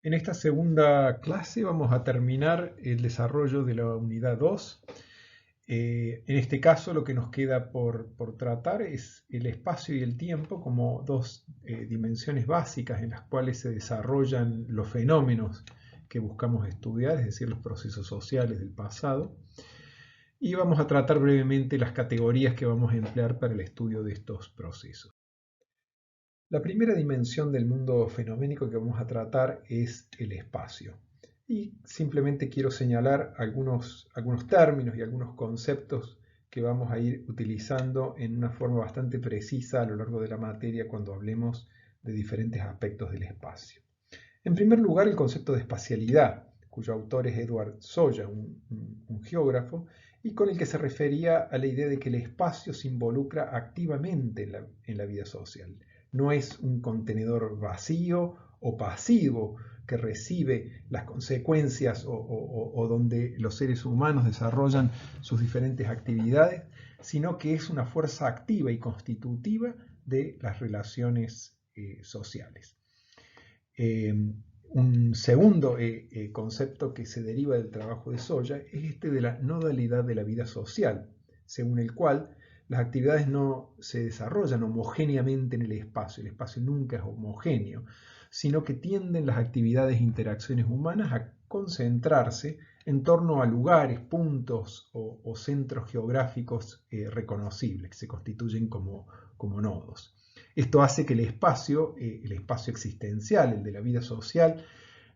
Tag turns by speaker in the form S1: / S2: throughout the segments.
S1: En esta segunda clase vamos a terminar el desarrollo de la unidad 2. En este caso lo que nos queda por tratar es el espacio y el tiempo como dos dimensiones básicas en las cuales se desarrollan los fenómenos que buscamos estudiar, es decir, los procesos sociales del pasado. Y vamos a tratar brevemente las categorías que vamos a emplear para el estudio de estos procesos. La primera dimensión del mundo fenoménico que vamos a tratar es el espacio. Y simplemente quiero señalar algunos términos y algunos conceptos que vamos a ir utilizando en una forma bastante precisa a lo largo de la materia cuando hablemos de diferentes aspectos del espacio. En primer lugar, el concepto de espacialidad, cuyo autor es Edward Soya, un geógrafo, y con el que se refería a la idea de que el espacio se involucra activamente en la vida social. No es un contenedor vacío o pasivo que recibe las consecuencias o donde los seres humanos desarrollan sus diferentes actividades, sino que es una fuerza activa y constitutiva de las relaciones sociales. Un segundo concepto que se deriva del trabajo de Soya es este de la nodalidad de la vida social, según el cual las actividades no se desarrollan homogéneamente en el espacio nunca es homogéneo, sino que tienden las actividades e interacciones humanas a concentrarse en torno a lugares, puntos o centros geográficos reconocibles, que se constituyen como nodos. Esto hace que el espacio existencial, el de la vida social,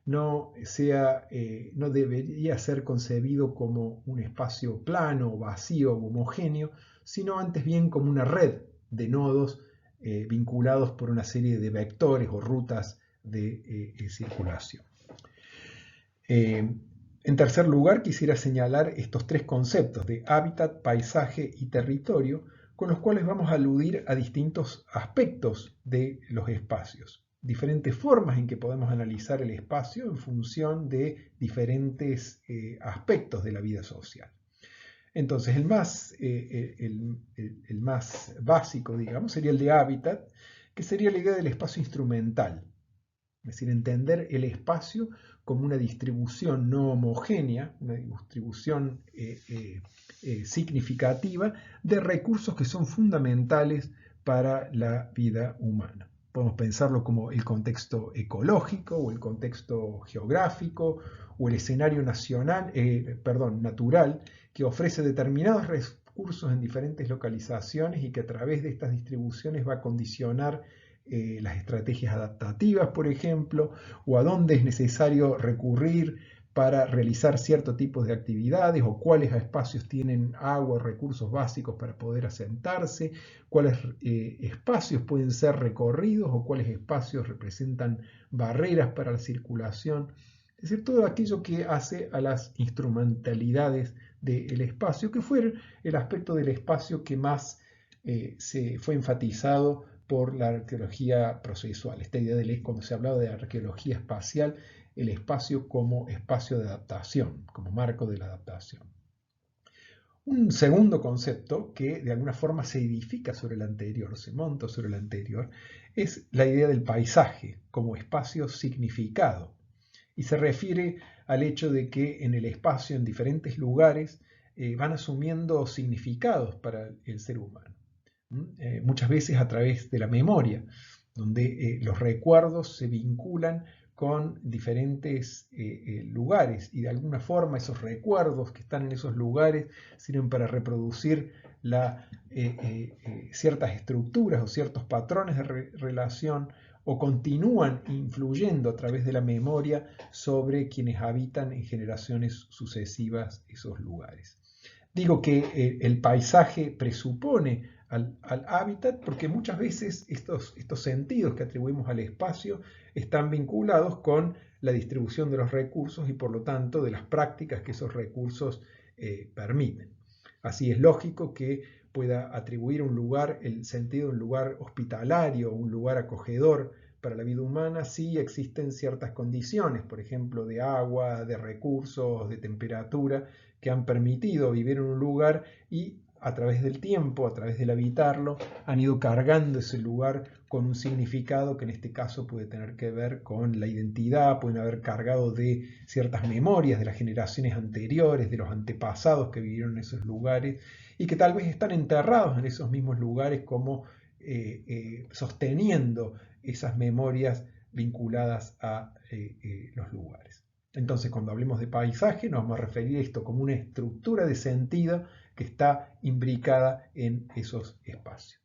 S1: no debería ser concebido como un espacio plano, vacío, homogéneo, sino antes bien como una red de nodos vinculados por una serie de vectores o rutas de circulación. En tercer lugar, quisiera señalar estos tres conceptos de hábitat, paisaje y territorio, con los cuales vamos a aludir a distintos aspectos de los espacios, diferentes formas en que podemos analizar el espacio en función de diferentes aspectos de la vida social. Entonces, el más básico, digamos, sería el de hábitat, que sería la idea del espacio instrumental, es decir, entender el espacio como una distribución no homogénea, una distribución significativa de recursos que son fundamentales para la vida humana. Podemos pensarlo como el contexto ecológico o el contexto geográfico o el escenario natural que ofrece determinados recursos en diferentes localizaciones y que a través de estas distribuciones va a condicionar las estrategias adaptativas, por ejemplo, o a dónde es necesario recurrir para realizar cierto tipo de actividades, o cuáles espacios tienen agua o recursos básicos para poder asentarse, cuáles espacios pueden ser recorridos o cuáles espacios representan barreras para la circulación. Es decir, todo aquello que hace a las instrumentalidades del espacio, que fue el aspecto del espacio que más se fue enfatizado por la arqueología procesual. Esta idea de cuando se hablaba de arqueología espacial, el espacio como espacio de adaptación, como marco de la adaptación. Un segundo concepto que de alguna forma se edifica sobre el anterior, se monta sobre el anterior, es la idea del paisaje como espacio significado. Y se refiere al hecho de que en el espacio, en diferentes lugares, van asumiendo significados para el ser humano. Muchas veces a través de la memoria, donde los recuerdos se vinculan con diferentes lugares y de alguna forma esos recuerdos que están en esos lugares sirven para reproducir ciertas estructuras o ciertos patrones de relación o continúan influyendo a través de la memoria sobre quienes habitan en generaciones sucesivas esos lugares. Digo que el paisaje presupone al hábitat porque muchas veces estos sentidos que atribuimos al espacio están vinculados con la distribución de los recursos y por lo tanto de las prácticas que esos recursos permiten. Así es lógico que pueda atribuir a un lugar el sentido de un lugar hospitalario, un lugar acogedor para la vida humana si existen ciertas condiciones, por ejemplo, de agua, de recursos, de temperatura, que han permitido vivir en un lugar y a través del tiempo, a través del habitarlo, han ido cargando ese lugar con un significado que en este caso puede tener que ver con la identidad, pueden haber cargado de ciertas memorias de las generaciones anteriores, de los antepasados que vivieron en esos lugares y que tal vez están enterrados en esos mismos lugares como sosteniendo esas memorias vinculadas a los lugares. Entonces, cuando hablemos de paisaje, nos vamos a referir a esto como una estructura de sentido que está imbricada en esos espacios.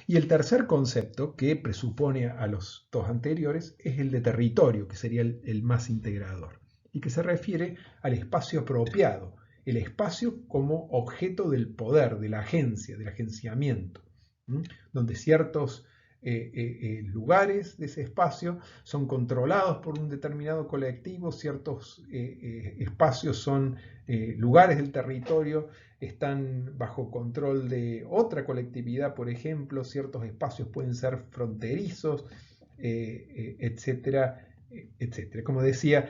S1: Y el tercer concepto, que presupone a los dos anteriores, es el de territorio, que sería el más integrador, y que se refiere al espacio apropiado, el espacio como objeto del poder, de la agencia, del agenciamiento, donde ciertos lugares de ese espacio son controlados por un determinado colectivo, ciertos espacios son lugares del territorio, están bajo control de otra colectividad, por ejemplo, ciertos espacios pueden ser fronterizos, etcétera, etcétera. Como decía,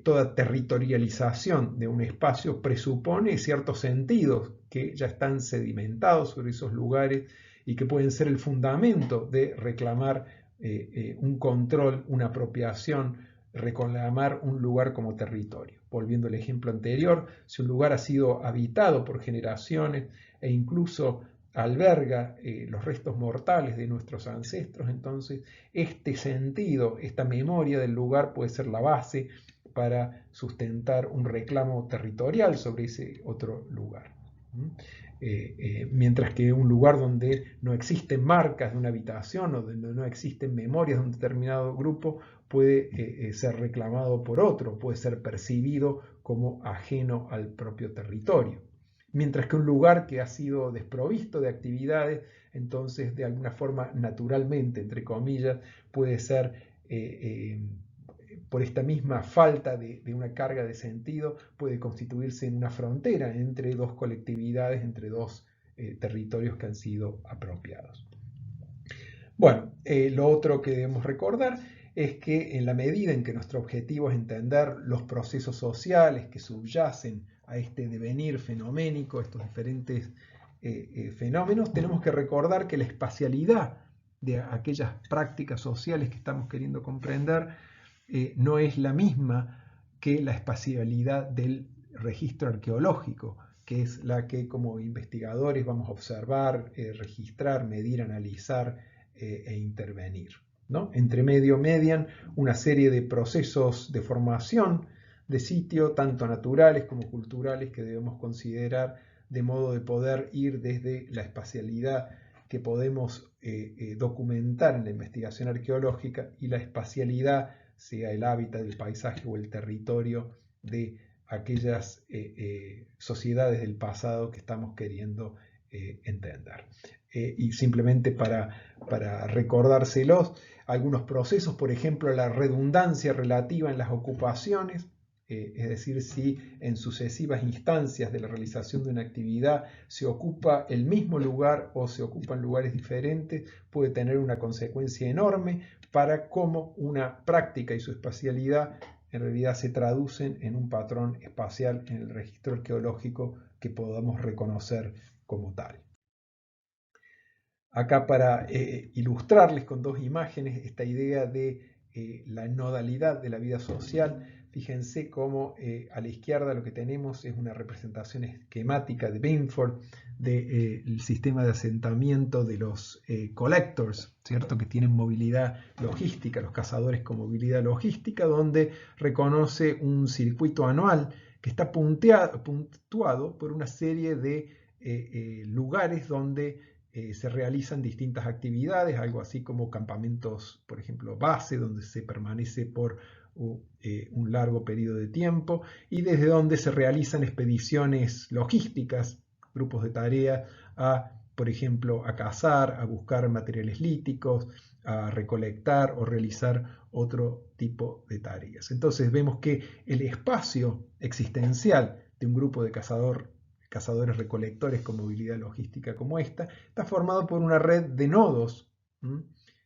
S1: toda territorialización de un espacio presupone ciertos sentidos que ya están sedimentados sobre esos lugares y que pueden ser el fundamento de reclamar un control, una apropiación, reclamar un lugar como territorio. Volviendo al ejemplo anterior, si un lugar ha sido habitado por generaciones e incluso alberga los restos mortales de nuestros ancestros, entonces este sentido, esta memoria del lugar puede ser la base para sustentar un reclamo territorial sobre ese otro lugar. Mientras que un lugar donde no existen marcas de una habitación o donde no existen memorias de un determinado grupo puede ser reclamado por otro, puede ser percibido como ajeno al propio territorio. Mientras que un lugar que ha sido desprovisto de actividades, entonces de alguna forma naturalmente, entre comillas, puede ser por esta misma falta de una carga de sentido, puede constituirse en una frontera entre dos colectividades, entre dos territorios que han sido apropiados. Bueno, lo otro que debemos recordar es que en la medida en que nuestro objetivo es entender los procesos sociales que subyacen a este devenir fenoménico, estos diferentes fenómenos, tenemos que recordar que la espacialidad de aquellas prácticas sociales que estamos queriendo comprender no es la misma que la espacialidad del registro arqueológico, que es la que como investigadores vamos a observar, registrar, medir, analizar e intervenir, ¿no? Entre medio median una serie de procesos de formación de sitio, tanto naturales como culturales, que debemos considerar de modo de poder ir desde la espacialidad que podemos documentar en la investigación arqueológica y la espacialidad, sea el hábitat, el paisaje o el territorio de aquellas sociedades del pasado que estamos queriendo entender. Y simplemente para recordárselos, algunos procesos, por ejemplo, la redundancia relativa en las ocupaciones, es decir, si en sucesivas instancias de la realización de una actividad se ocupa el mismo lugar o se ocupan lugares diferentes, puede tener una consecuencia enorme para cómo una práctica y su espacialidad en realidad se traducen en un patrón espacial en el registro arqueológico que podamos reconocer como tal. Acá para ilustrarles con dos imágenes esta idea de la nodalidad de la vida social, fíjense cómo a la izquierda lo que tenemos es una representación esquemática de Binford del sistema de asentamiento de los collectors, ¿cierto? Que tienen movilidad logística, los cazadores con movilidad logística, donde reconoce un circuito anual que está puntuado por una serie de lugares donde se realizan distintas actividades, algo así como campamentos, por ejemplo, base, donde se permanece por un largo periodo de tiempo, y desde donde se realizan expediciones logísticas, grupos de tarea, por ejemplo, a cazar, a buscar materiales líticos, a recolectar o realizar otro tipo de tareas. Entonces vemos que el espacio existencial de un grupo de cazadores recolectores con movilidad logística como esta, está formado por una red de nodos,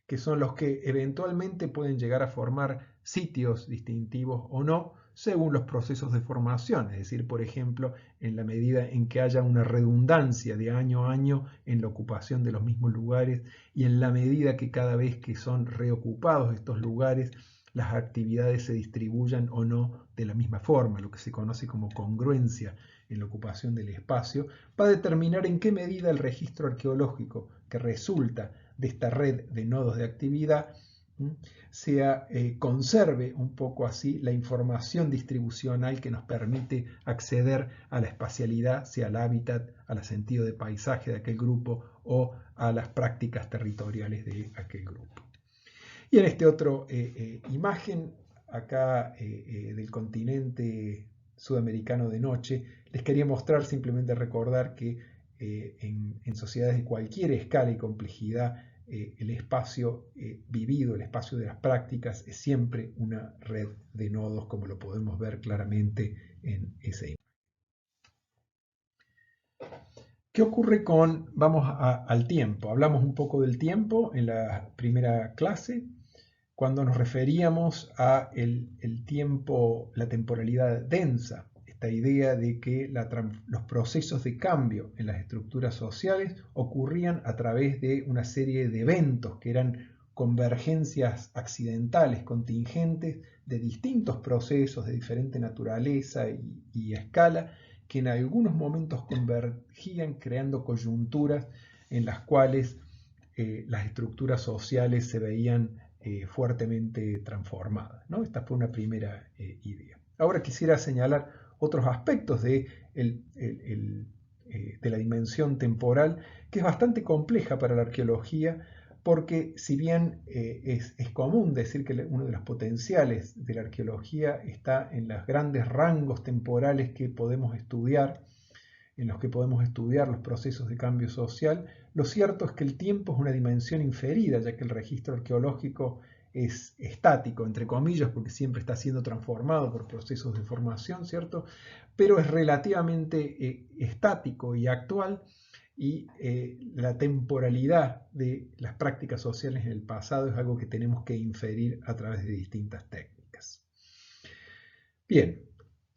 S1: que son los que eventualmente pueden llegar a formar sitios distintivos o no, según los procesos de formación, es decir, por ejemplo, en la medida en que haya una redundancia de año a año en la ocupación de los mismos lugares y en la medida que cada vez que son reocupados estos lugares, las actividades se distribuyan o no de la misma forma, lo que se conoce como congruencia en la ocupación del espacio, va a determinar en qué medida el registro arqueológico que resulta de esta red de nodos de actividad conserve un poco así la información distribucional que nos permite acceder a la espacialidad, sea al hábitat, al sentido de paisaje de aquel grupo o a las prácticas territoriales de aquel grupo. Y en este otro imagen, acá del continente sudamericano de noche, les quería mostrar, simplemente recordar que en sociedades de cualquier escala y complejidad, el espacio vivido, el espacio de las prácticas, es siempre una red de nodos, como lo podemos ver claramente en esa imagen. ¿Qué ocurre al tiempo? Hablamos un poco del tiempo en la primera clase, cuando nos referíamos a el tiempo, la temporalidad densa, esta idea de que los procesos de cambio en las estructuras sociales ocurrían a través de una serie de eventos que eran convergencias accidentales, contingentes, de distintos procesos de diferente naturaleza y escala, que en algunos momentos convergían creando coyunturas en las cuales las estructuras sociales se veían fuertemente transformadas, ¿no? Esta fue una primera idea. Ahora quisiera señalar otros aspectos de la dimensión temporal, que es bastante compleja para la arqueología, porque si bien es común decir que uno de los potenciales de la arqueología está en los grandes rangos temporales que podemos estudiar, en los que podemos estudiar los procesos de cambio social, lo cierto es que el tiempo es una dimensión inferida, ya que el registro arqueológico es estático, entre comillas, porque siempre está siendo transformado por procesos de formación, ¿cierto? Pero es relativamente estático y actual, y la temporalidad de las prácticas sociales en el pasado es algo que tenemos que inferir a través de distintas técnicas. Bien,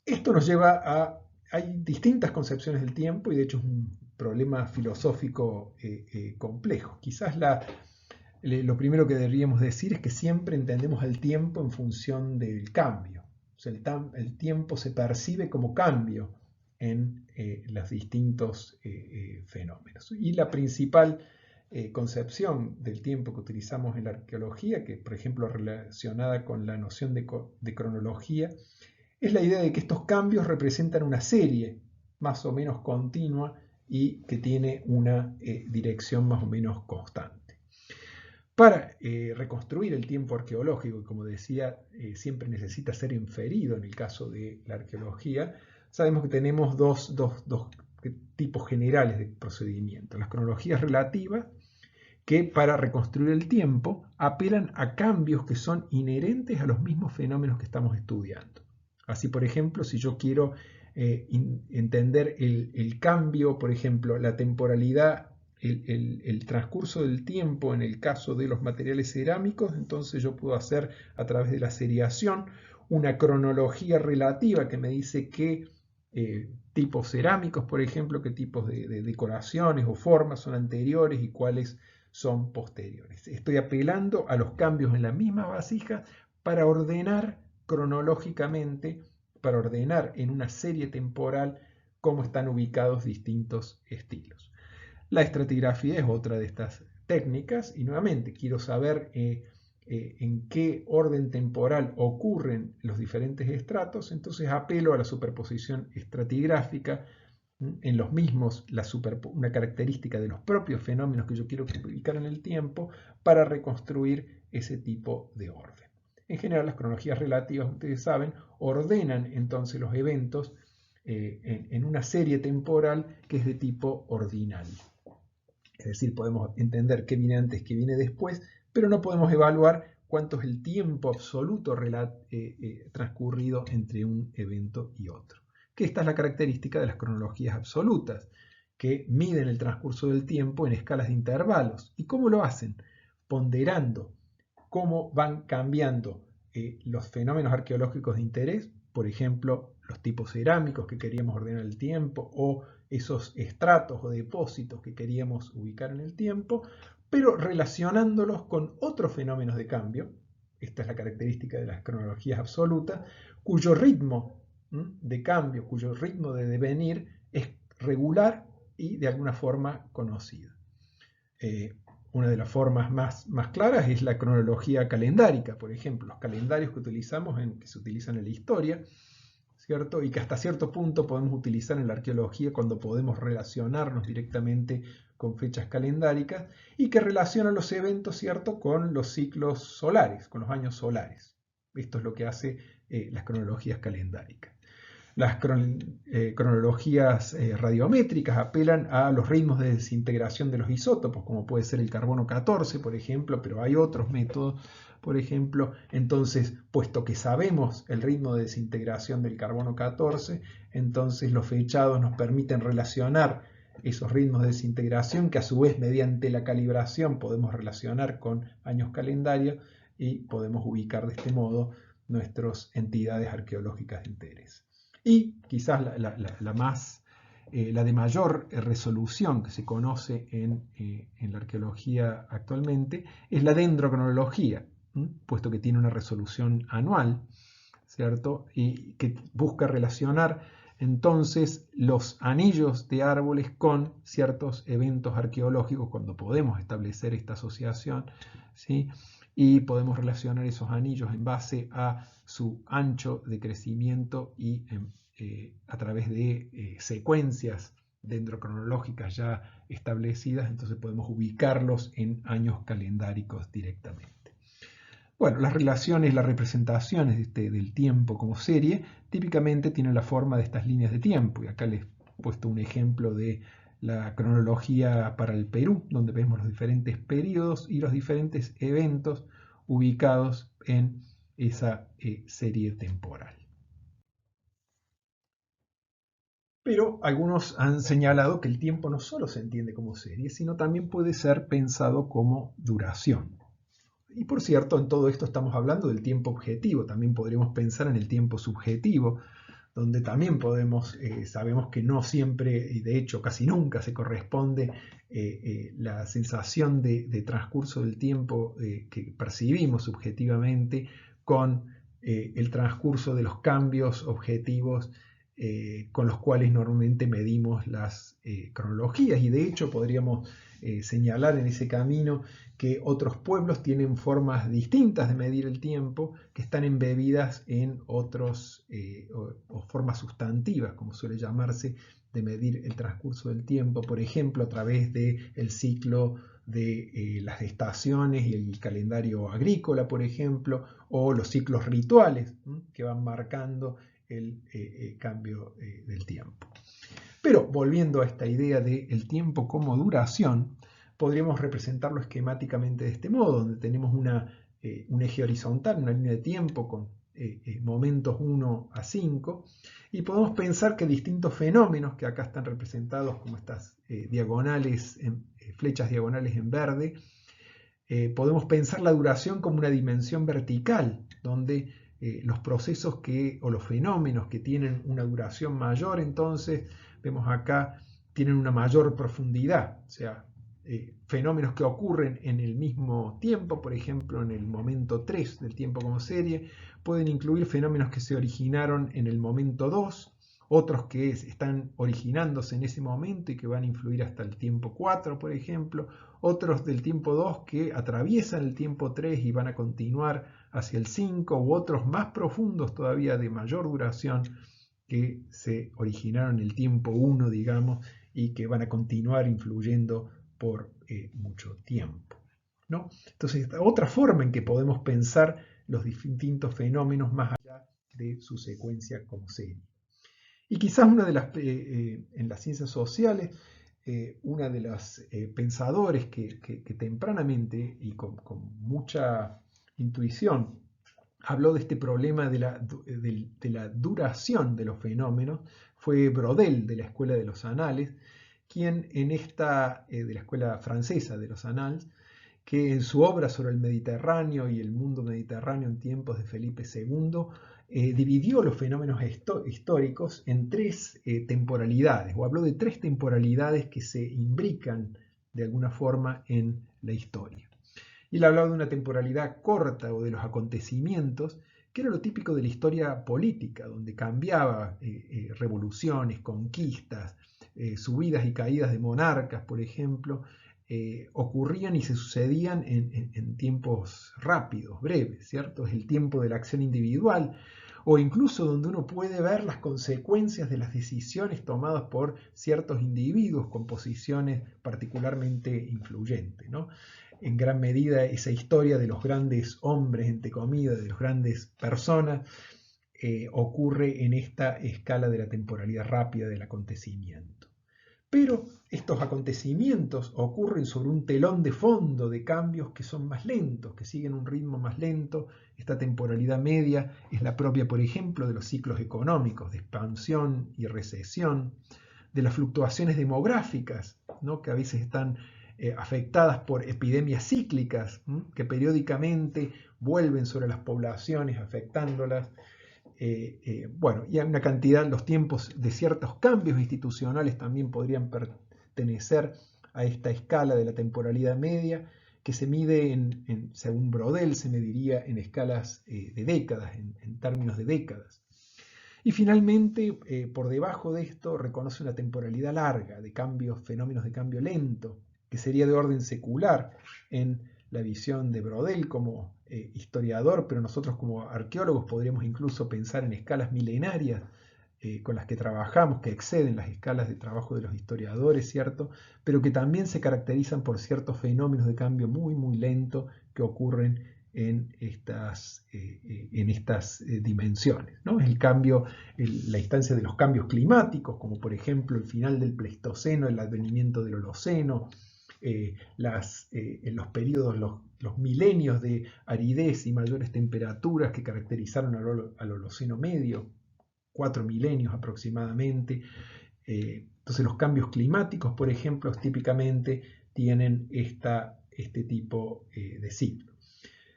S1: esto nos lleva a... Hay distintas concepciones del tiempo y de hecho es un problema filosófico complejo. Quizás lo primero que deberíamos decir es que siempre entendemos el tiempo en función del cambio. O sea, el tiempo se percibe como cambio en los distintos fenómenos. Y la principal concepción del tiempo que utilizamos en la arqueología, que por ejemplo relacionada con la noción de cronología, es la idea de que estos cambios representan una serie más o menos continua y que tiene una dirección más o menos constante. Para reconstruir el tiempo arqueológico, como decía, siempre necesita ser inferido en el caso de la arqueología, sabemos que tenemos dos tipos generales de procedimiento. Las cronologías relativas, que para reconstruir el tiempo apelan a cambios que son inherentes a los mismos fenómenos que estamos estudiando. Así, por ejemplo, si yo quiero entender el cambio, por ejemplo, la temporalidad, el transcurso del tiempo en el caso de los materiales cerámicos, entonces yo puedo hacer a través de la seriación una cronología relativa que me dice qué tipos cerámicos, por ejemplo, qué tipos de decoraciones o formas son anteriores y cuáles son posteriores. Estoy apelando a los cambios en la misma vasija para ordenar cronológicamente, para ordenar en una serie temporal cómo están ubicados distintos estilos. La estratigrafía es otra de estas técnicas y nuevamente quiero saber en qué orden temporal ocurren los diferentes estratos, entonces apelo a la superposición estratigráfica en los mismos, una característica de los propios fenómenos que yo quiero ubicar en el tiempo para reconstruir ese tipo de orden. En general, las cronologías relativas, ustedes saben, ordenan entonces los eventos en una serie temporal que es de tipo ordinal. Es decir, podemos entender qué viene antes, qué viene después, pero no podemos evaluar cuánto es el tiempo absoluto transcurrido entre un evento y otro. Que esta es la característica de las cronologías absolutas, que miden el transcurso del tiempo en escalas de intervalos. ¿Y cómo lo hacen? Ponderando cómo van cambiando los fenómenos arqueológicos de interés, por ejemplo, los tipos cerámicos que queríamos ordenar el tiempo o esos estratos o depósitos que queríamos ubicar en el tiempo, pero relacionándolos con otros fenómenos de cambio. Esta es la característica de las cronologías absolutas, cuyo ritmo de cambio, cuyo ritmo de devenir es regular y de alguna forma conocida. Una de las formas más claras es la cronología calendárica, por ejemplo, los calendarios que utilizamos, que se utilizan en la historia, ¿cierto? Y que hasta cierto punto podemos utilizar en la arqueología cuando podemos relacionarnos directamente con fechas calendáricas y que relacionan los eventos, ¿cierto?, con los ciclos solares, con los años solares. Esto es lo que hace las cronologías calendáricas. Las cronologías radiométricas apelan a los ritmos de desintegración de los isótopos, como puede ser el carbono 14, por ejemplo, pero hay otros métodos, por ejemplo. Entonces, puesto que sabemos el ritmo de desintegración del carbono 14, entonces los fechados nos permiten relacionar esos ritmos de desintegración que a su vez mediante la calibración podemos relacionar con años calendarios y podemos ubicar de este modo nuestras entidades arqueológicas de interés. Y quizás la de mayor resolución que se conoce en la arqueología actualmente es la dendrocronología, puesto que tiene una resolución anual, ¿cierto? Y que busca relacionar entonces los anillos de árboles con ciertos eventos arqueológicos cuando podemos establecer esta asociación, ¿sí? Y podemos relacionar esos anillos en base a su ancho de crecimiento y a través de secuencias dendrocronológicas ya establecidas, entonces podemos ubicarlos en años calendáricos directamente. Bueno, las relaciones, las representaciones del tiempo como serie típicamente tienen la forma de estas líneas de tiempo, y acá les he puesto un ejemplo de la cronología para el Perú, donde vemos los diferentes periodos y los diferentes eventos ubicados en esa serie temporal. Pero algunos han señalado que el tiempo no solo se entiende como serie, sino también puede ser pensado como duración. Y por cierto, en todo esto estamos hablando del tiempo objetivo, también podríamos pensar en el tiempo subjetivo, donde también sabemos que no siempre, y de hecho casi nunca se corresponde la sensación de transcurso del tiempo que percibimos subjetivamente con el transcurso de los cambios objetivos con los cuales normalmente medimos las cronologías. Y de hecho podríamos señalar en ese camino que otros pueblos tienen formas distintas de medir el tiempo que están embebidas en otros o formas sustantivas, como suele llamarse, de medir el transcurso del tiempo, por ejemplo, a través del ciclo de las estaciones y el calendario agrícola, por ejemplo, o los ciclos rituales que van marcando el cambio del tiempo. Pero volviendo a esta idea del tiempo como duración, podríamos representarlo esquemáticamente de este modo, donde tenemos un eje horizontal, una línea de tiempo con momentos 1 a 5, y podemos pensar que distintos fenómenos, que acá están representados como estas diagonales, flechas diagonales en verde, podemos pensar la duración como una dimensión vertical, donde los procesos o los fenómenos que tienen una duración mayor, entonces vemos acá, tienen una mayor profundidad, o sea, fenómenos que ocurren en el mismo tiempo, por ejemplo, en el momento 3 del tiempo como serie, pueden incluir fenómenos que se originaron en el momento 2, otros que están originándose en ese momento y que van a influir hasta el tiempo 4, por ejemplo, otros del tiempo 2 que atraviesan el tiempo 3 y van a continuar hacia el 5, u otros más profundos todavía de mayor duración que se originaron en el tiempo 1, digamos, y que van a continuar influyendo por mucho tiempo, ¿no? Entonces, otra forma en que podemos pensar los distintos fenómenos más allá de su secuencia como serie. Y quizás en las ciencias sociales, una de las pensadores que tempranamente y con mucha intuición habló de este problema de la duración de los fenómenos fue Brodel, de la Escuela de los Anales, quien de la Escuela Francesa de los Anales, que en su obra sobre el Mediterráneo y el mundo mediterráneo en tiempos de Felipe II, dividió los fenómenos históricos en tres temporalidades, o habló de tres temporalidades que se imbrican de alguna forma en la historia. Y él hablaba de una temporalidad corta o de los acontecimientos, que era lo típico de la historia política, donde cambiaba revoluciones, conquistas, subidas y caídas de monarcas, por ejemplo, ocurrían y se sucedían en tiempos rápidos, breves, ¿cierto? Es el tiempo de la acción individual, o incluso donde uno puede ver las consecuencias de las decisiones tomadas por ciertos individuos con posiciones particularmente influyentes, ¿no? En gran medida esa historia de los grandes hombres, entre comillas, de las grandes personas, ocurre en esta escala de la temporalidad rápida del acontecimiento. Pero estos acontecimientos ocurren sobre un telón de fondo de cambios que son más lentos, que siguen un ritmo más lento. Esta temporalidad media es la propia, por ejemplo, de los ciclos económicos, de expansión y recesión, de las fluctuaciones demográficas, ¿no? Que a veces están afectadas por epidemias cíclicas, que periódicamente vuelven sobre las poblaciones afectándolas. Bueno, y hay una cantidad, los tiempos de ciertos cambios institucionales también podrían pertenecer a esta escala de la temporalidad media, que se mide, según Brodel, se mediría en escalas de décadas, en términos de décadas. Y finalmente, por debajo de esto, reconoce una temporalidad larga de cambios, fenómenos de cambio lento, que sería de orden secular en la visión de Brodel como historiador, pero nosotros como arqueólogos podríamos incluso pensar en escalas milenarias con las que trabajamos, que exceden las escalas de trabajo de los historiadores, ¿cierto? Pero que también se caracterizan por ciertos fenómenos de cambio muy, muy lento que ocurren en estas dimensiones, ¿no? El cambio, la instancia de los cambios climáticos, como por ejemplo el final del Pleistoceno, el advenimiento del Holoceno, en los periodos, los milenios de aridez y mayores temperaturas que caracterizaron al Holoceno medio, 4 milenios aproximadamente. Entonces los cambios climáticos, por ejemplo, típicamente tienen este tipo de ciclo.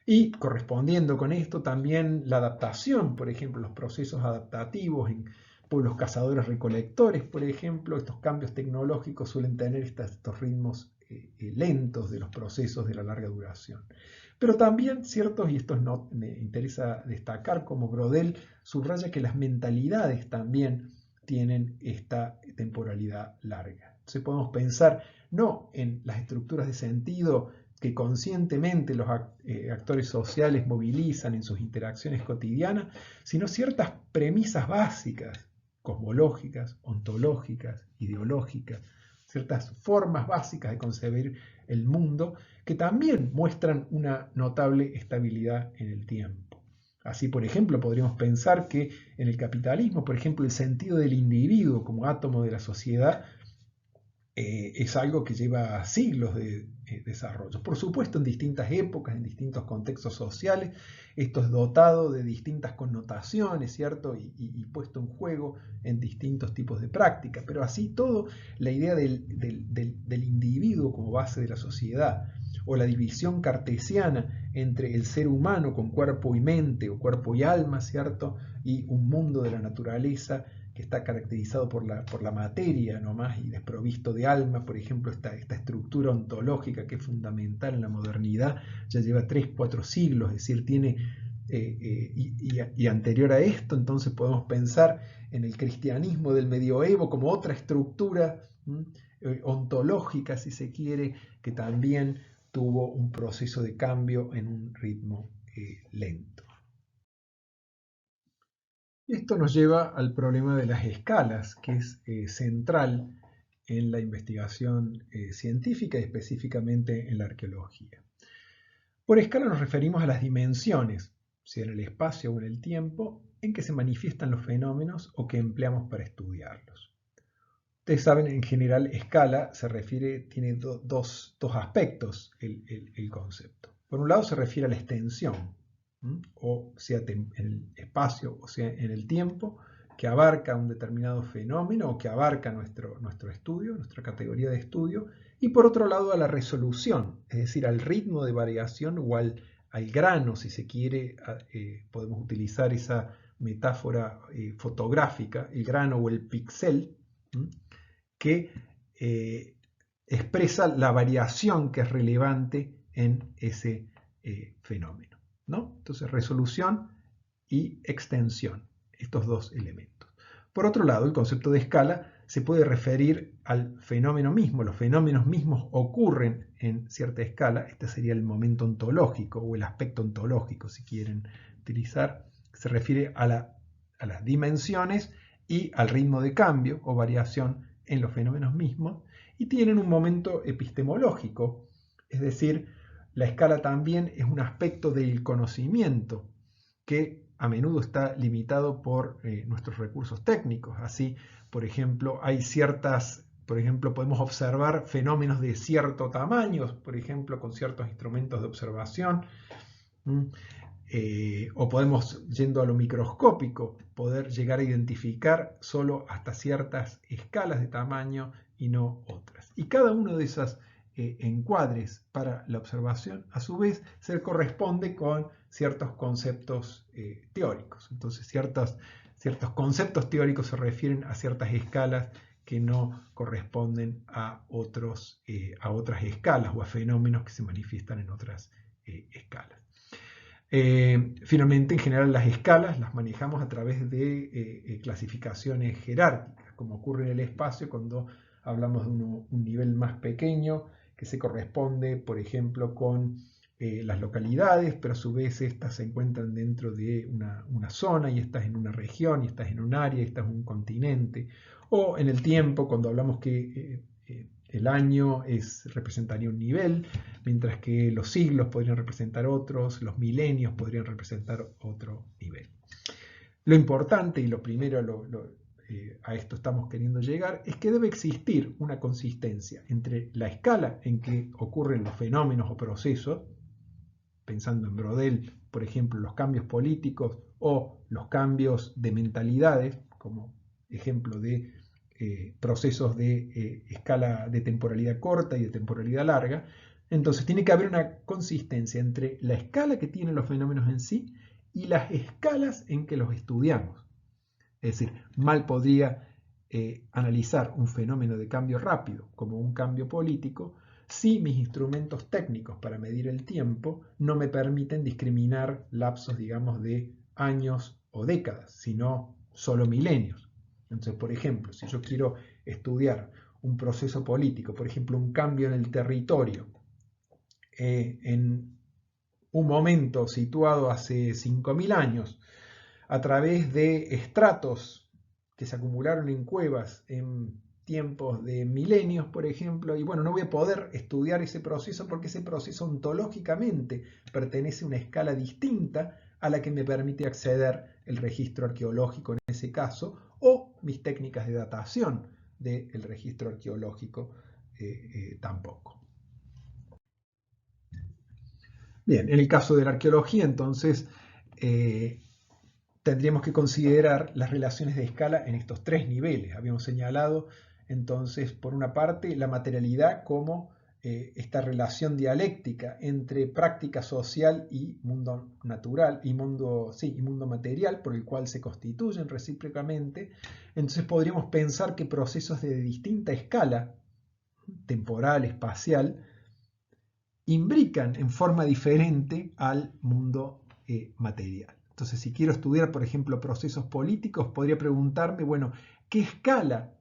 S1: Y correspondiendo con esto también la adaptación, por ejemplo, los procesos adaptativos en pueblos cazadores recolectores, por ejemplo, estos cambios tecnológicos suelen tener estos ritmos lentos de los procesos de la larga duración. Pero también ciertos, y esto me interesa destacar, como Brodel subraya que las mentalidades también tienen esta temporalidad larga. Entonces podemos pensar no en las estructuras de sentido que conscientemente los actores sociales movilizan en sus interacciones cotidianas, sino ciertas premisas básicas, cosmológicas, ontológicas, ideológicas, ciertas formas básicas de concebir el mundo que también muestran una notable estabilidad en el tiempo. Así, por ejemplo, podríamos pensar que en el capitalismo, por ejemplo, el sentido del individuo como átomo de la sociedad es algo que lleva siglos de desarrollo. Por supuesto, en distintas épocas, en distintos contextos sociales, esto es dotado de distintas connotaciones, ¿cierto? Y puesto en juego en distintos tipos de prácticas. Pero así todo, la idea del individuo como base de la sociedad, o la división cartesiana entre el ser humano con cuerpo y mente, o cuerpo y alma, ¿cierto? Y un mundo de la naturaleza que está caracterizado por la materia nomás y desprovisto de alma, por ejemplo, esta estructura ontológica que es fundamental en la modernidad, ya lleva 3-4 siglos, es decir, tiene, y anterior a esto, entonces podemos pensar en el cristianismo del medioevo como otra estructura ontológica, si se quiere, que también tuvo un proceso de cambio en un ritmo lento. Esto nos lleva al problema de las escalas, que es central en la investigación científica y específicamente en la arqueología. Por escala nos referimos a las dimensiones, sea en el espacio o en el tiempo, en que se manifiestan los fenómenos o que empleamos para estudiarlos. Ustedes saben, en general, escala tiene dos aspectos el concepto. Por un lado se refiere a la extensión, o sea en el espacio o sea en el tiempo, que abarca un determinado fenómeno o que abarca nuestro estudio, nuestra categoría de estudio, y por otro lado a la resolución, es decir, al ritmo de variación o al grano, si se quiere, podemos utilizar esa metáfora fotográfica, el grano o el píxel, que expresa la variación que es relevante en ese fenómeno, ¿no? Entonces, resolución y extensión, estos dos elementos. Por otro lado, el concepto de escala se puede referir al fenómeno mismo. Los fenómenos mismos ocurren en cierta escala. Este sería el momento ontológico o el aspecto ontológico, si quieren utilizar. Se refiere a las dimensiones y al ritmo de cambio o variación en los fenómenos mismos, y tienen un momento epistemológico, es decir, la escala también es un aspecto del conocimiento que a menudo está limitado por nuestros recursos técnicos. Así, por ejemplo, podemos observar fenómenos de cierto tamaño, por ejemplo, con ciertos instrumentos de observación, o podemos, yendo a lo microscópico, poder llegar a identificar solo hasta ciertas escalas de tamaño y no otras. Y cada uno de esos encuadres para la observación, a su vez, se corresponde con ciertos conceptos teóricos. Entonces, ciertos conceptos teóricos se refieren a ciertas escalas que no corresponden a otras escalas o a fenómenos que se manifiestan en otras escalas. Finalmente, en general, las escalas las manejamos a través de clasificaciones jerárquicas, como ocurre en el espacio cuando hablamos de un nivel más pequeño que se corresponde, por ejemplo, con las localidades, pero a su vez estas se encuentran dentro de una zona, y estas en una región, y estas en un área, y estas en un continente. O en el tiempo, cuando hablamos que el año representaría un nivel, mientras que los siglos podrían representar otros, los milenios podrían representar otro nivel. Lo importante, y lo primero a esto estamos queriendo llegar, es que debe existir una consistencia entre la escala en que ocurren los fenómenos o procesos, pensando en Brodel, por ejemplo, los cambios políticos o los cambios de mentalidades, como ejemplo de procesos de escala de temporalidad corta y de temporalidad larga. Entonces tiene que haber una consistencia entre la escala que tienen los fenómenos en sí y las escalas en que los estudiamos. Es decir, mal podría analizar un fenómeno de cambio rápido como un cambio político si mis instrumentos técnicos para medir el tiempo no me permiten discriminar lapsos, digamos, de años o décadas, sino solo milenios. Entonces, por ejemplo, si yo quiero estudiar un proceso político, por ejemplo, un cambio en el territorio, en un momento situado hace 5.000 años, a través de estratos que se acumularon en cuevas en tiempos de milenios, por ejemplo, y bueno, no voy a poder estudiar ese proceso porque ese proceso ontológicamente pertenece a una escala distinta a la que me permite acceder el registro arqueológico en ese caso, o mis técnicas de datación del registro arqueológico tampoco. Bien, en el caso de la arqueología, entonces, tendríamos que considerar las relaciones de escala en estos tres niveles. Habíamos señalado, entonces, por una parte, la materialidad como esta relación dialéctica entre práctica social y mundo natural, y mundo material, por el cual se constituyen recíprocamente. Entonces podríamos pensar que procesos de distinta escala, temporal, espacial, imbrican en forma diferente al mundo material. Entonces, si quiero estudiar, por ejemplo, procesos políticos, podría preguntarme, bueno, ¿qué escala,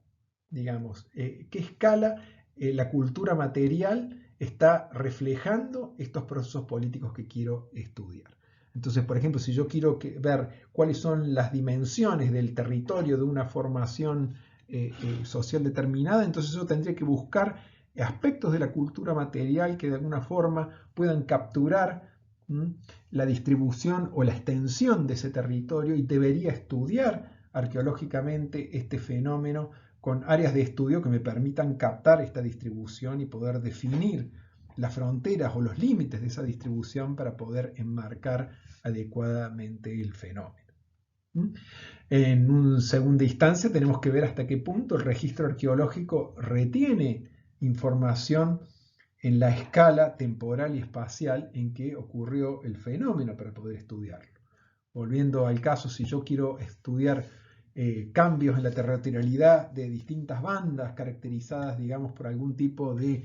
S1: digamos, qué escala la cultura material está reflejando estos procesos políticos que quiero estudiar? Entonces, por ejemplo, si yo quiero ver cuáles son las dimensiones del territorio de una formación social determinada, entonces yo tendría que buscar aspectos de la cultura material que de alguna forma puedan capturar la distribución o la extensión de ese territorio, y debería estudiar arqueológicamente este fenómeno con áreas de estudio que me permitan captar esta distribución y poder definir las fronteras o los límites de esa distribución para poder enmarcar adecuadamente el fenómeno. ¿Mm? En una segunda instancia tenemos que ver hasta qué punto el registro arqueológico retiene información en la escala temporal y espacial en que ocurrió el fenómeno para poder estudiarlo. Volviendo al caso, si yo quiero estudiar cambios en la territorialidad de distintas bandas caracterizadas, digamos, por algún tipo de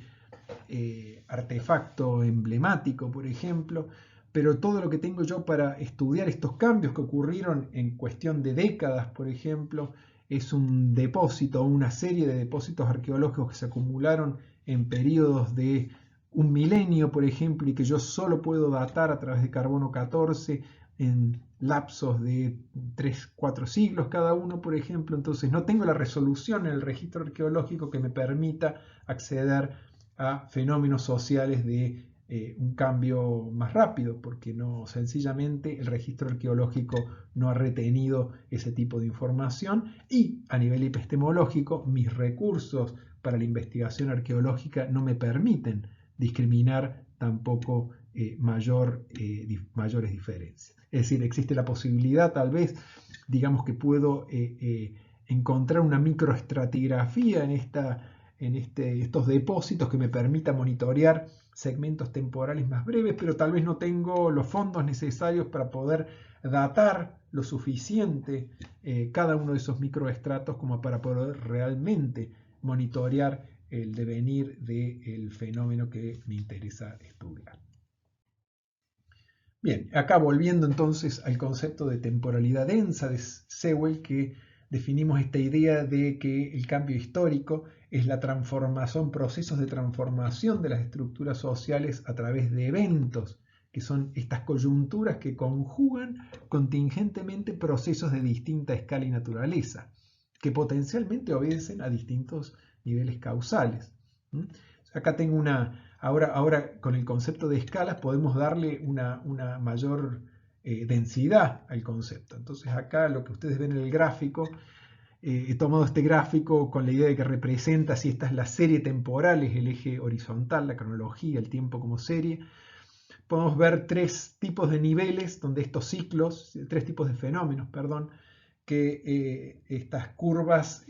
S1: artefacto emblemático, por ejemplo, pero todo lo que tengo yo para estudiar estos cambios que ocurrieron en cuestión de décadas, por ejemplo, es un depósito, una serie de depósitos arqueológicos que se acumularon en periodos de un milenio, por ejemplo, y que yo solo puedo datar a través de carbono 14 en lapsos de 3, 4 siglos cada uno, por ejemplo. Entonces no tengo la resolución en el registro arqueológico que me permita acceder a fenómenos sociales de un cambio más rápido, porque no, sencillamente el registro arqueológico no ha retenido ese tipo de información, y a nivel epistemológico mis recursos para la investigación arqueológica no me permiten discriminar tampoco mayores diferencias. Es decir, existe la posibilidad tal vez, digamos que puedo encontrar una microestratigrafía en estos depósitos que me permita monitorear segmentos temporales más breves, pero tal vez no tengo los fondos necesarios para poder datar lo suficiente cada uno de esos microestratos como para poder realmente monitorear el devenir del fenómeno que me interesa estudiar. Bien, acá volviendo entonces al concepto de temporalidad densa de Sewell, que definimos esta idea de que el cambio histórico es la transformación, procesos de transformación de las estructuras sociales a través de eventos, que son estas coyunturas que conjugan contingentemente procesos de distinta escala y naturaleza, que potencialmente obedecen a distintos niveles causales. Acá tengo ahora con el concepto de escalas podemos darle una mayor densidad al concepto. Entonces acá lo que ustedes ven en el gráfico, he tomado este gráfico con la idea de que representa, si esta es la serie temporal, es el eje horizontal, la cronología, el tiempo como serie. Podemos ver tres tipos de niveles donde estos ciclos, tres tipos de fenómenos, perdón, que estas curvas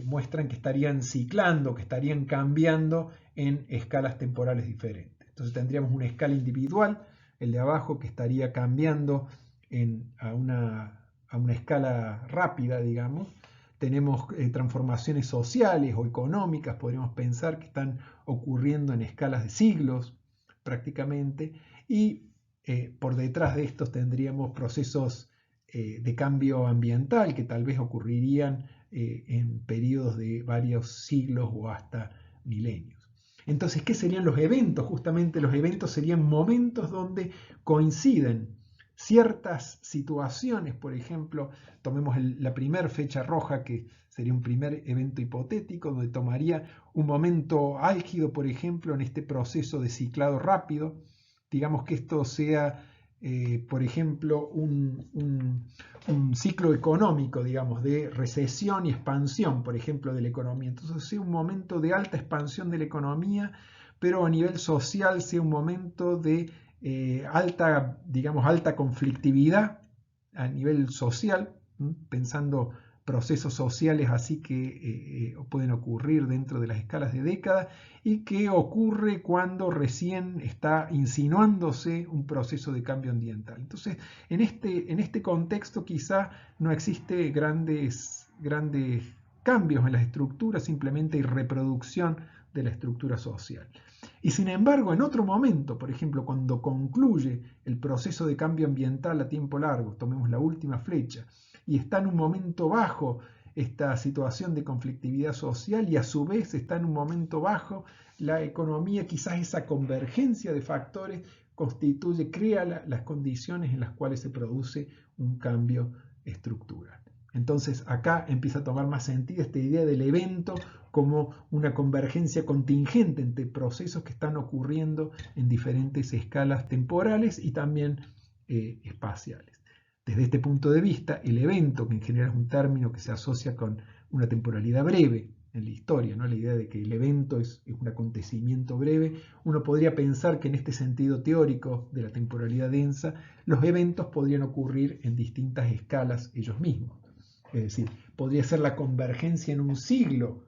S1: muestran que estarían ciclando, que estarían cambiando en escalas temporales diferentes. Entonces tendríamos una escala individual, el de abajo, que estaría cambiando a una escala rápida, digamos. Tenemos transformaciones sociales o económicas, podríamos pensar, que están ocurriendo en escalas de siglos prácticamente, y por detrás de estos tendríamos procesos de cambio ambiental que tal vez ocurrirían en periodos de varios siglos o hasta milenios. Entonces, ¿qué serían los eventos? Justamente los eventos serían momentos donde coinciden ciertas situaciones. Por ejemplo, tomemos la primera fecha roja, que sería un primer evento hipotético, donde tomaría un momento álgido, por ejemplo, en este proceso de ciclado rápido. Digamos que esto sea por ejemplo, un ciclo económico, digamos, de recesión y expansión, por ejemplo, de la economía. Entonces, sea un momento de alta expansión de la economía, pero a nivel social sea un momento de alta conflictividad a nivel social, pensando procesos sociales así que pueden ocurrir dentro de las escalas de décadas, y que ocurre cuando recién está insinuándose un proceso de cambio ambiental. Entonces, en este contexto quizá no existe grandes cambios en las estructuras, simplemente hay reproducción de la estructura social. Y sin embargo, en otro momento, por ejemplo, cuando concluye el proceso de cambio ambiental a tiempo largo, tomemos la última flecha, y está en un momento bajo esta situación de conflictividad social, y a su vez está en un momento bajo la economía, quizás esa convergencia de factores crea las condiciones en las cuales se produce un cambio estructural. Entonces acá empieza a tomar más sentido esta idea del evento como una convergencia contingente entre procesos que están ocurriendo en diferentes escalas temporales y también espaciales. Desde este punto de vista, el evento, que en general es un término que se asocia con una temporalidad breve, en la historia, ¿no? La idea de que el evento es un acontecimiento breve. Uno podría pensar que en este sentido teórico de la temporalidad densa, los eventos podrían ocurrir en distintas escalas ellos mismos. Es decir, podría ser la convergencia en un siglo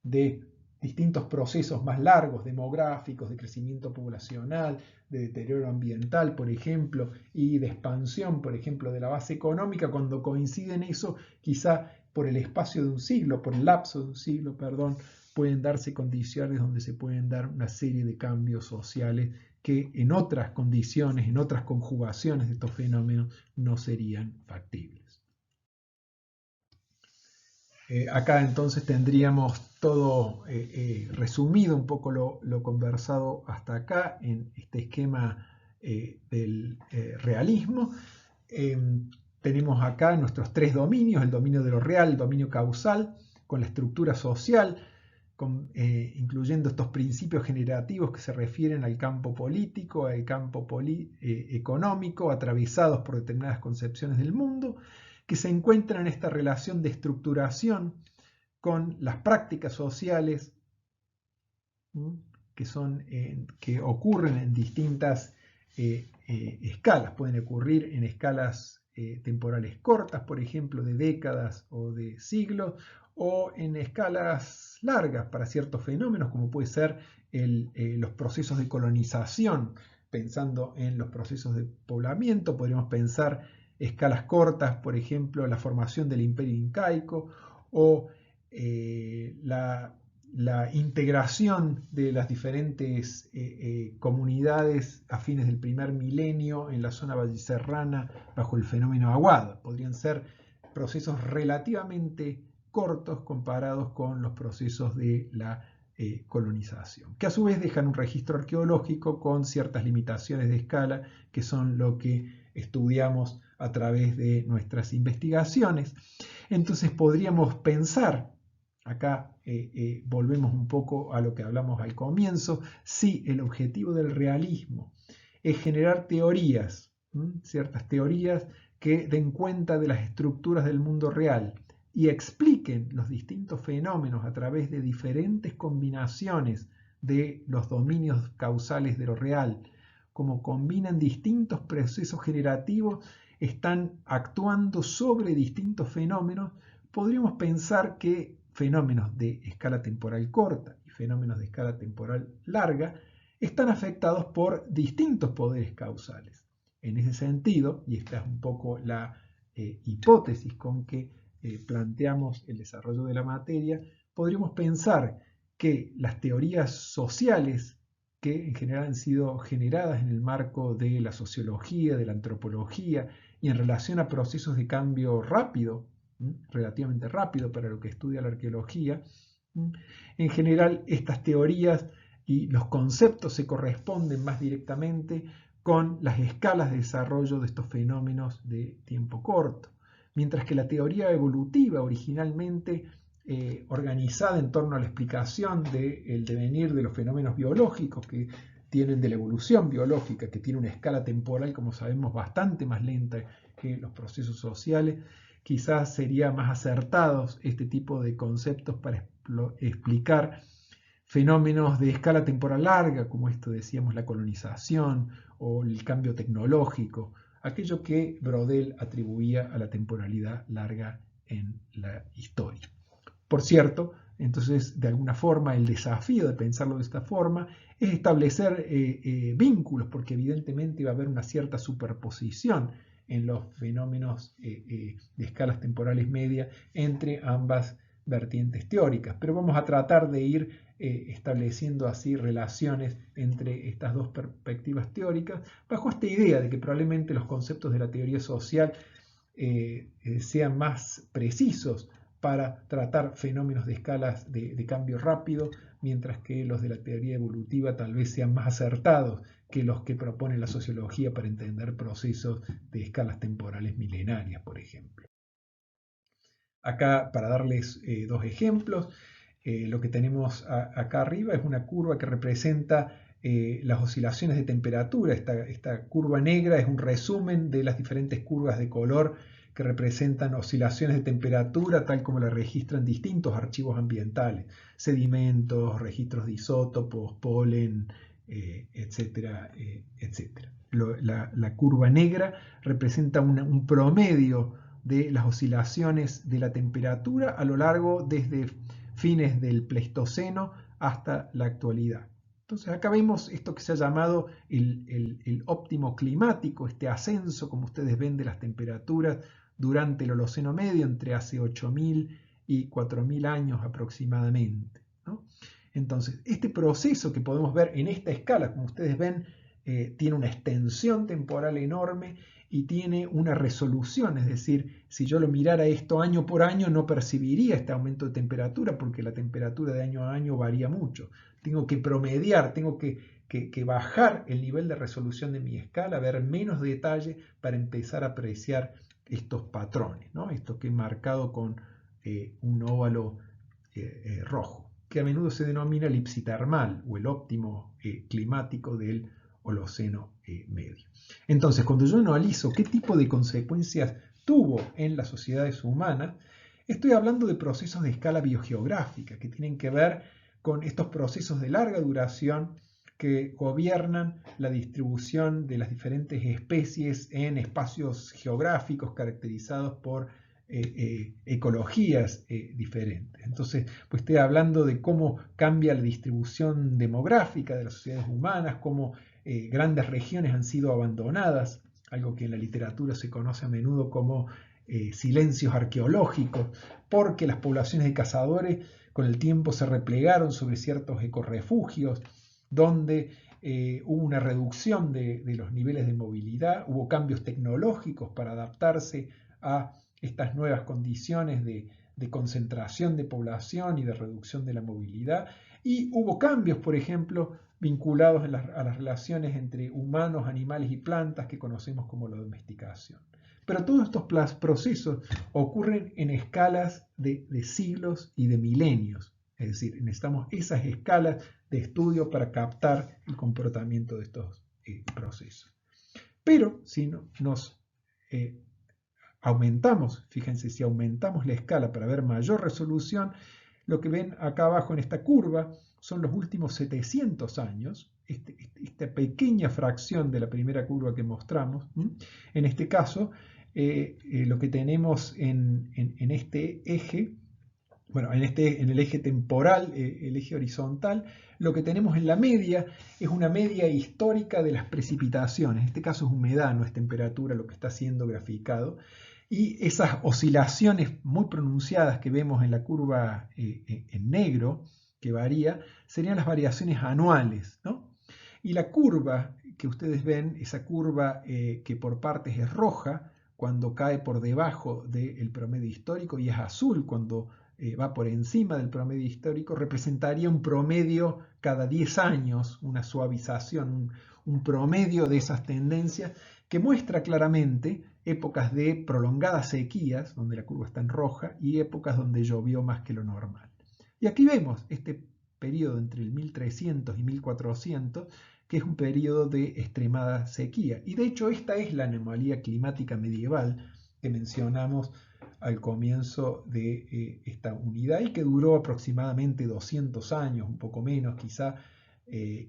S1: de distintos procesos más largos, demográficos, de crecimiento poblacional, de deterioro ambiental, por ejemplo, y de expansión, por ejemplo, de la base económica. Cuando coinciden eso, quizá por el espacio de un siglo, por el lapso de un siglo, perdón, pueden darse condiciones donde se pueden dar una serie de cambios sociales que en otras condiciones, en otras conjugaciones de estos fenómenos, no serían factibles. Acá entonces tendríamos todo resumido, un poco lo conversado hasta acá en este esquema del realismo. Tenemos acá nuestros tres dominios: el dominio de lo real, el dominio causal, con la estructura social, incluyendo estos principios generativos que se refieren al campo político, al campo económico, atravesados por determinadas concepciones del mundo, que se encuentran en esta relación de estructuración con las prácticas sociales que ocurren en distintas escalas. Pueden ocurrir en escalas temporales cortas, por ejemplo, de décadas o de siglos, o en escalas largas para ciertos fenómenos, como puede ser los procesos de colonización. Pensando en los procesos de poblamiento, podríamos pensar escalas cortas, por ejemplo, la formación del imperio incaico, o la integración de las diferentes comunidades a fines del primer milenio en la zona valliserrana bajo el fenómeno Aguada. Podrían ser procesos relativamente cortos comparados con los procesos de la colonización, que a su vez dejan un registro arqueológico con ciertas limitaciones de escala, que son lo que estudiamos a través de nuestras investigaciones. Entonces podríamos pensar, acá volvemos un poco a lo que hablamos al comienzo, si el objetivo del realismo es generar teorías, ciertas teorías que den cuenta de las estructuras del mundo real y expliquen los distintos fenómenos a través de diferentes combinaciones de los dominios causales de lo real, como combinan distintos procesos generativos, están actuando sobre distintos fenómenos. Podríamos pensar que fenómenos de escala temporal corta y fenómenos de escala temporal larga están afectados por distintos poderes causales. En ese sentido, y esta es un poco la hipótesis con que planteamos el desarrollo de la materia, podríamos pensar que las teorías sociales, que en general han sido generadas en el marco de la sociología, de la antropología, y en relación a procesos de cambio rápido, relativamente rápido para lo que estudia la arqueología, en general estas teorías y los conceptos se corresponden más directamente con las escalas de desarrollo de estos fenómenos de tiempo corto, mientras que la teoría evolutiva, originalmente organizada en torno a la explicación del devenir de los fenómenos biológicos que tienen, de la evolución biológica, que tiene una escala temporal, como sabemos, bastante más lenta que los procesos sociales, quizás sería más acertados este tipo de conceptos para explicar fenómenos de escala temporal larga, como esto decíamos, la colonización o el cambio tecnológico, aquello que Braudel atribuía a la temporalidad larga en la historia. Por cierto, entonces, de alguna forma, el desafío de pensarlo de esta forma es establecer vínculos, porque evidentemente va a haber una cierta superposición en los fenómenos de escalas temporales medias entre ambas vertientes teóricas, pero vamos a tratar de ir estableciendo así relaciones entre estas dos perspectivas teóricas bajo esta idea de que probablemente los conceptos de la teoría social sean más precisos para tratar fenómenos de escalas de cambio rápido, mientras que los de la teoría evolutiva tal vez sean más acertados que los que propone la sociología para entender procesos de escalas temporales milenarias, por ejemplo. Acá, para darles dos ejemplos, lo que tenemos acá arriba es una curva que representa las oscilaciones de temperatura. Esta curva negra es un resumen de las diferentes curvas de color que representan oscilaciones de temperatura tal como la registran distintos archivos ambientales, sedimentos, registros de isótopos, polen, etcétera, etcétera. La curva negra representa un promedio de las oscilaciones de la temperatura a lo largo desde fines del Pleistoceno hasta la actualidad. Entonces acá vemos esto que se ha llamado el óptimo climático, este ascenso, como ustedes ven, de las temperaturas durante el Holoceno Medio, entre hace 8.000 y 4.000 años aproximadamente, ¿no? Entonces, este proceso que podemos ver en esta escala, como ustedes ven, tiene una extensión temporal enorme y tiene una resolución, es decir, si yo lo mirara esto año por año no percibiría este aumento de temperatura porque la temperatura de año a año varía mucho. Tengo que promediar, tengo que bajar el nivel de resolución de mi escala, ver menos detalle para empezar a apreciar estos patrones, ¿no? Esto que he marcado con un óvalo rojo, que a menudo se denomina elipsitermal o el óptimo climático del Holoceno Medio. Entonces, cuando yo analizo qué tipo de consecuencias tuvo en las sociedades humanas, estoy hablando de procesos de escala biogeográfica que tienen que ver con estos procesos de larga duración que gobiernan la distribución de las diferentes especies en espacios geográficos caracterizados por ecologías diferentes. Entonces, pues estoy hablando de cómo cambia la distribución demográfica de las sociedades humanas, cómo grandes regiones han sido abandonadas, algo que en la literatura se conoce a menudo como silencios arqueológicos, porque las poblaciones de cazadores con el tiempo se replegaron sobre ciertos ecorrefugios, donde hubo una reducción de los niveles de movilidad, hubo cambios tecnológicos para adaptarse a estas nuevas condiciones de concentración de población y de reducción de la movilidad, y hubo cambios, por ejemplo, vinculados a las relaciones entre humanos, animales y plantas que conocemos como la domesticación. Pero todos estos procesos ocurren en escalas de siglos y de milenios, es decir, necesitamos esas escalas de estudio para captar el comportamiento de estos procesos. Pero si nos aumentamos, fíjense, si aumentamos la escala para ver mayor resolución, lo que ven acá abajo en esta curva son los últimos 700 años, esta pequeña fracción de la primera curva que mostramos. En este caso, lo que tenemos en este eje, bueno, en el eje temporal, el eje horizontal, lo que tenemos en la media es una media histórica de las precipitaciones. En este caso es humedad, no es temperatura lo que está siendo graficado. Y esas oscilaciones muy pronunciadas que vemos en la curva en negro, que varía, serían las variaciones anuales, ¿no? Y la curva que ustedes ven, esa curva que por partes es roja, cuando cae por debajo del promedio histórico, y es azul cuando va por encima del promedio histórico, representaría un promedio cada 10 años, una suavización, un promedio de esas tendencias que muestra claramente épocas de prolongadas sequías, donde la curva está en roja, y épocas donde llovió más que lo normal. Y aquí vemos este periodo entre el 1300 y 1400, que es un periodo de extremada sequía. Y de hecho esta es la anomalía climática medieval que mencionamos al comienzo de esta unidad y que duró aproximadamente 200 años, un poco menos quizá,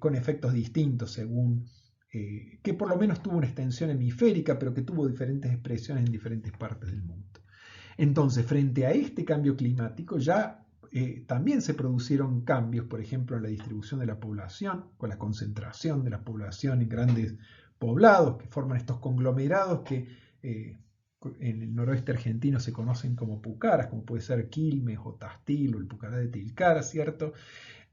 S1: con efectos distintos según que por lo menos tuvo una extensión hemisférica, pero que tuvo diferentes expresiones en diferentes partes del mundo. Entonces, frente a este cambio climático, ya también se producieron cambios, por ejemplo, en la distribución de la población, con la concentración de la población en grandes poblados que forman estos conglomerados que en el noroeste argentino se conocen como pucaras, como puede ser Quilmes o Tastil o el Pucará de Tilcara, ¿cierto?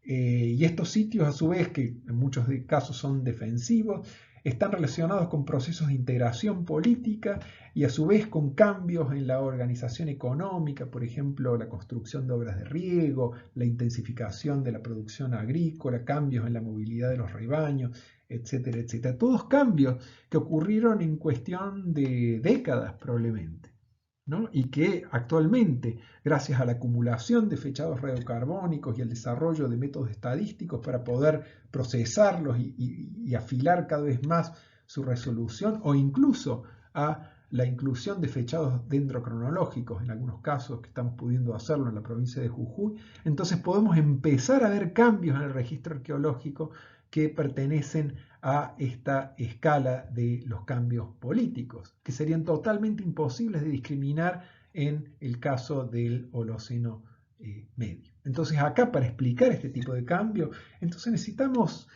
S1: Y estos sitios, a su vez, que en muchos casos son defensivos, están relacionados con procesos de integración política y a su vez con cambios en la organización económica, por ejemplo, la construcción de obras de riego, la intensificación de la producción agrícola, cambios en la movilidad de los rebaños, etcétera, etcétera. Todos cambios que ocurrieron en cuestión de décadas probablemente, ¿no? Y que actualmente, gracias a la acumulación de fechados radiocarbónicos y al desarrollo de métodos estadísticos para poder procesarlos y afilar cada vez más su resolución, o incluso a la inclusión de fechados dendrocronológicos, en algunos casos que estamos pudiendo hacerlo en la provincia de Jujuy, entonces podemos empezar a ver cambios en el registro arqueológico que pertenecen a esta escala de los cambios políticos, que serían totalmente imposibles de discriminar en el caso del Holoceno medio. Entonces acá, para explicar este tipo de cambio, entonces necesitamos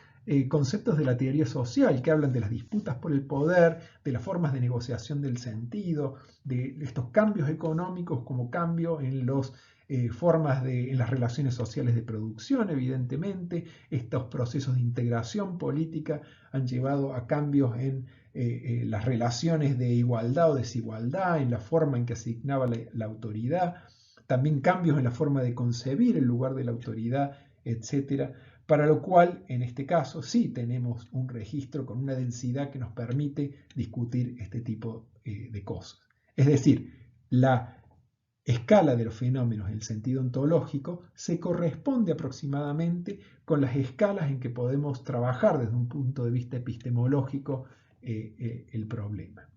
S1: conceptos de la teoría social que hablan de las disputas por el poder, de las formas de negociación del sentido, de estos cambios económicos como cambio en las en las relaciones sociales de producción, evidentemente. Estos procesos de integración política han llevado a cambios en las relaciones de igualdad o desigualdad, en la forma en que asignaba la autoridad, también cambios en la forma de concebir el lugar de la autoridad, etcétera. Para lo cual, en este caso, sí tenemos un registro con una densidad que nos permite discutir este tipo de cosas. Es decir, la escala de los fenómenos en el sentido ontológico se corresponde aproximadamente con las escalas en que podemos trabajar desde un punto de vista epistemológico el problema.